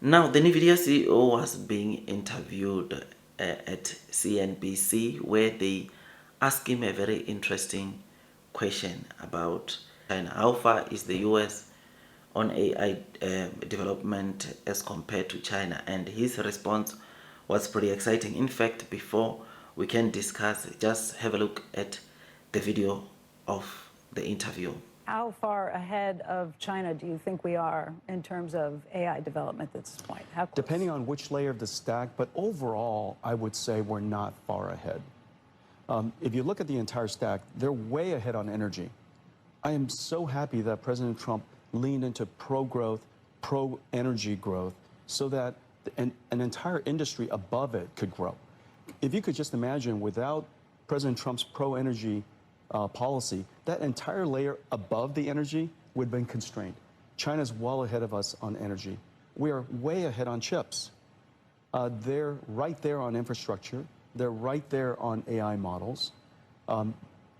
Now, the NVIDIA CEO was being interviewed at CNBC, where they asked him a very interesting question about China. How far is the US on AI development as compared to China? And his response was pretty exciting. In fact, before we can discuss, just have a look at the video of the interview. How far ahead of China do you think we are in terms of AI development at this point? How close? Depending on which layer of the stack, but overall, I would say we're not far ahead. If you look at the entire stack, they're way ahead on energy. I am so happy that President Trump leaned into pro-growth, pro-energy growth, so that an entire industry above it could grow. If you could just imagine, without President Trump's pro-energy policy, that entire layer above the energy would have been constrained. China's well ahead of us on energy. We are way ahead on chips. They're right there on infrastructure. They're right there on AI models. Our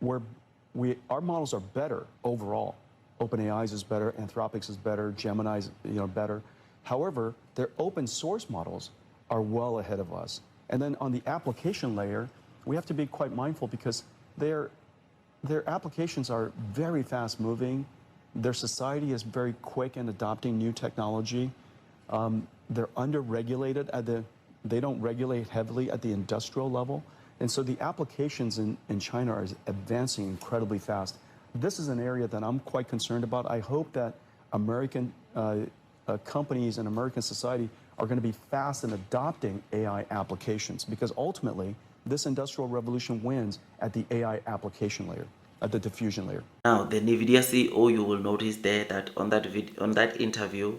models are better overall. OpenAI's is better, Anthropic's is better, Gemini's better. However, their open source models are well ahead of us. And then on the application layer, we have to be quite mindful because their applications are very fast moving. Their society is very quick in adopting new technology. They're under-regulated they don't regulate heavily at the industrial level. And so the applications in China are advancing incredibly fast. This is an area that I'm quite concerned about. I hope that American companies and American society are going to be fast in adopting AI applications, because ultimately this industrial revolution wins at the AI application layer, at the diffusion layer. Now, the NVIDIA CEO, you will notice there that on that interview,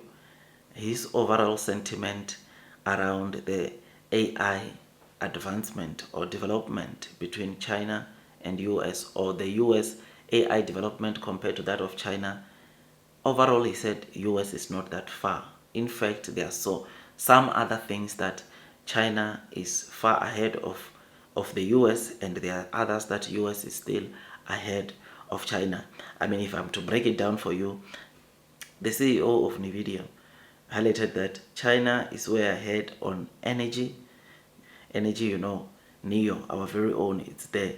his overall sentiment around the AI advancement or development between China and US, or the US AI development compared to that of China, overall he said US is not that far. In fact, there are some other things that China is far ahead of the US, and there are others that US is still ahead of China. I mean, if I'm to break it down for you, the CEO of NVIDIA highlighted that China is way ahead on energy. Energy, NIO, our very own, it's there.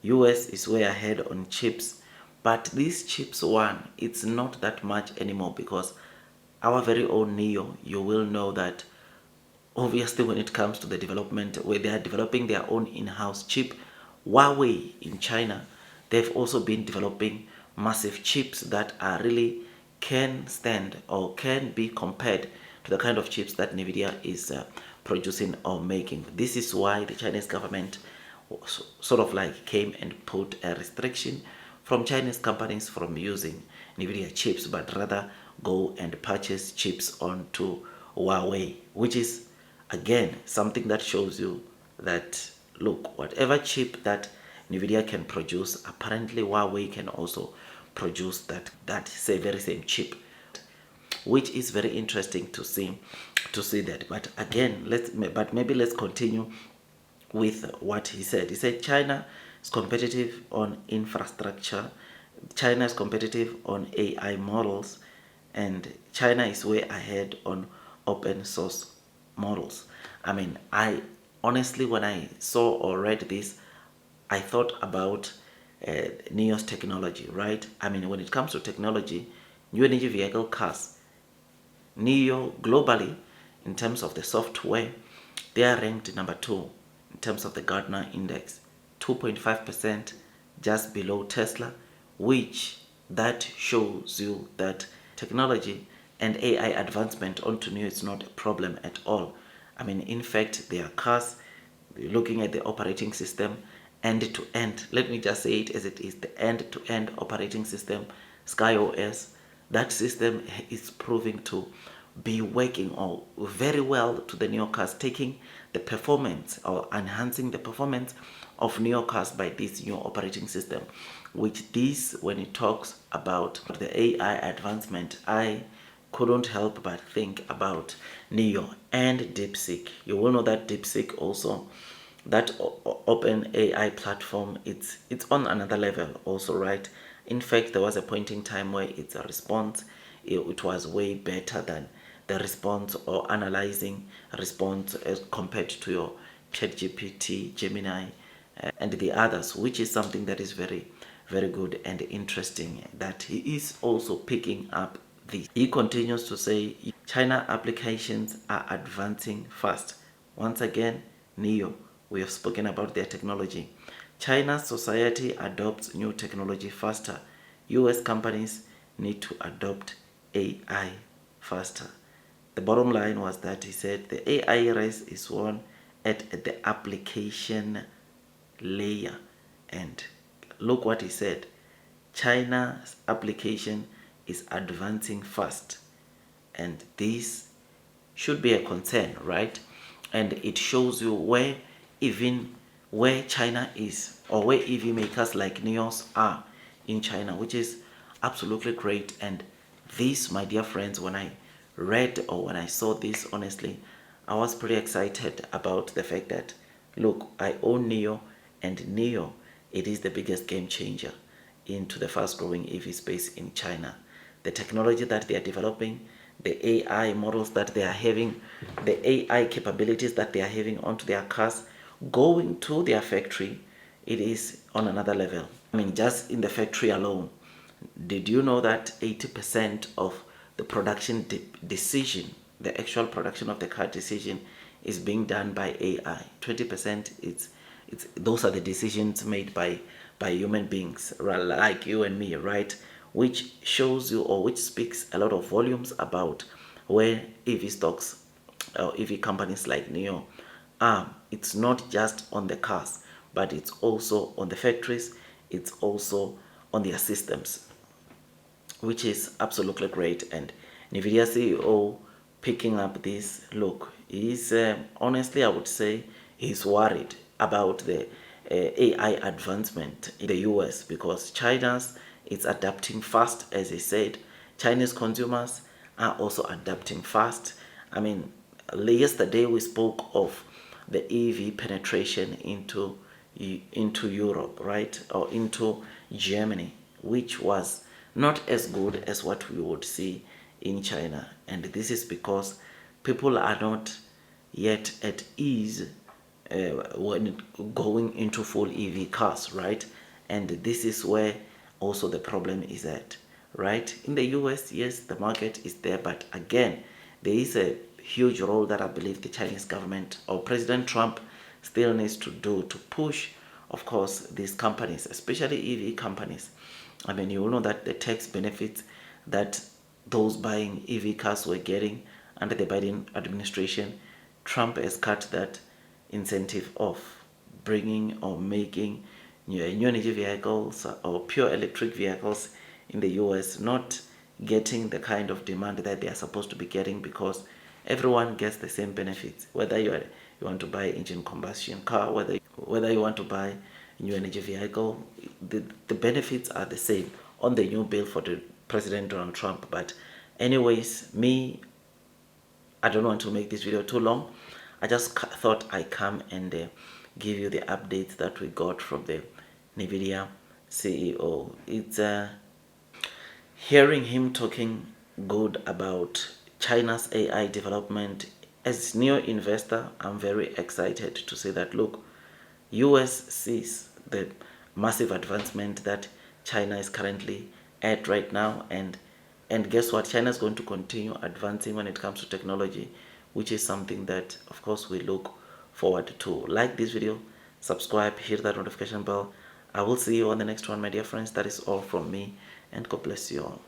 US is way ahead on chips. But these chips, it's not that much anymore, because our very own NIO, you will know that obviously when it comes to the development, where they are developing their own in-house chip, Huawei in China, they've also been developing massive chips that are really can stand or can be compared to the kind of chips that NVIDIA is producing or making. This is why the Chinese government sort of like came and put a restriction from Chinese companies from using NVIDIA chips, but rather go and purchase chips onto Huawei, which is again something that shows you that, look, whatever chip that NVIDIA can produce, apparently Huawei can also produce that very same chip, which is very interesting to see that. But again, maybe let's continue with what he said. He said China is competitive on infrastructure, China is competitive on AI models, and China is way ahead on open source models. I mean, I honestly, when I saw or read this, I thought about NIO's technology, right? I mean, when it comes to technology, new energy vehicle cars, NIO globally, in terms of the software, they are ranked number 2 in terms of the Gartner index, 2.5% just below Tesla, which that shows you that technology and AI advancement onto NIO is not a problem at all. I mean, in fact, their cars, looking at the operating system, end-to-end, let me just say it as it is, the end-to-end operating system, SkyOS, that system is proving to be working very well to the NIO cars, taking the performance or enhancing the performance of NIO cars by this new operating system. Which this, when it talks about the AI advancement, I couldn't help but think about NIO and DeepSeek. You will know that DeepSeek also, that open AI platform, it's on another level also, right? In fact, there was a point in time where its response, it was way better than the response or analyzing response as compared to your ChatGPT, Gemini, and the others, which is something that is very, very good and interesting, that he is also picking up this. He continues to say China applications are advancing fast. Once again, NIO, we have spoken about their technology. China's society adopts new technology faster. US companies need to adopt AI faster. The bottom line was that he said the AI race is won at the application layer. And look what he said. China's application is advancing fast. And this should be a concern, right? And it shows you where China is, or where EV makers like NIOs are in China, which is absolutely great. And this, my dear friends, when I read or when I saw this, honestly, I was pretty excited about the fact that, look, I own NIO, and NIO, it is the biggest game changer into the fast growing EV space in China. The technology that they are developing, the AI models that they are having, the AI capabilities that they are having onto their cars, going to their factory, it is on another level. I mean, just in the factory alone, did you know that 80% of the production decision, the actual production of the car decision, is being done by AI? 20% it's those are the decisions made by human beings like you and me, right? Which shows you, or which speaks a lot of volumes about where EV stocks or EV companies like NIO are. It's not just on the cars, but it's also on the factories, it's also on their systems, which is absolutely great. And NVIDIA CEO picking up this, look, he's honestly, I would say he's worried about the AI advancement in the US, because China's is adapting fast. As I said, Chinese consumers are also adapting fast. I mean, yesterday we spoke of the EV penetration into Europe, right, or into Germany, which was not as good as what we would see in China. And this is because people are not yet at ease when going into full EV cars, right? And this is where also the problem is at, right? In the US, yes, the market is there, but again, there is a huge role that I believe the Chinese government or President Trump still needs to do to push, of course, these companies, especially EV companies. I mean, you will know that the tax benefits that those buying EV cars were getting under the Biden administration, Trump has cut that incentive off, bringing or making new energy vehicles or pure electric vehicles in the US not getting the kind of demand that they are supposed to be getting, because everyone gets the same benefits, whether you want to buy engine combustion car, whether you want to buy new energy vehicle, the benefits are the same on the new bill for the President Donald Trump. But anyways, I don't want to make this video too long. I just thought I come and give you the updates that we got from the NVIDIA CEO. It's hearing him talking good about China's AI development. As NIO investor, I'm very excited to say that, look, US sees the massive advancement that China is currently at right now, and guess what? China is going to continue advancing when it comes to technology, which is something that, of course, we look forward to. Like this video, subscribe, hit that notification bell. I will see you on the next one, my dear friends. That is all from me, and God bless you all.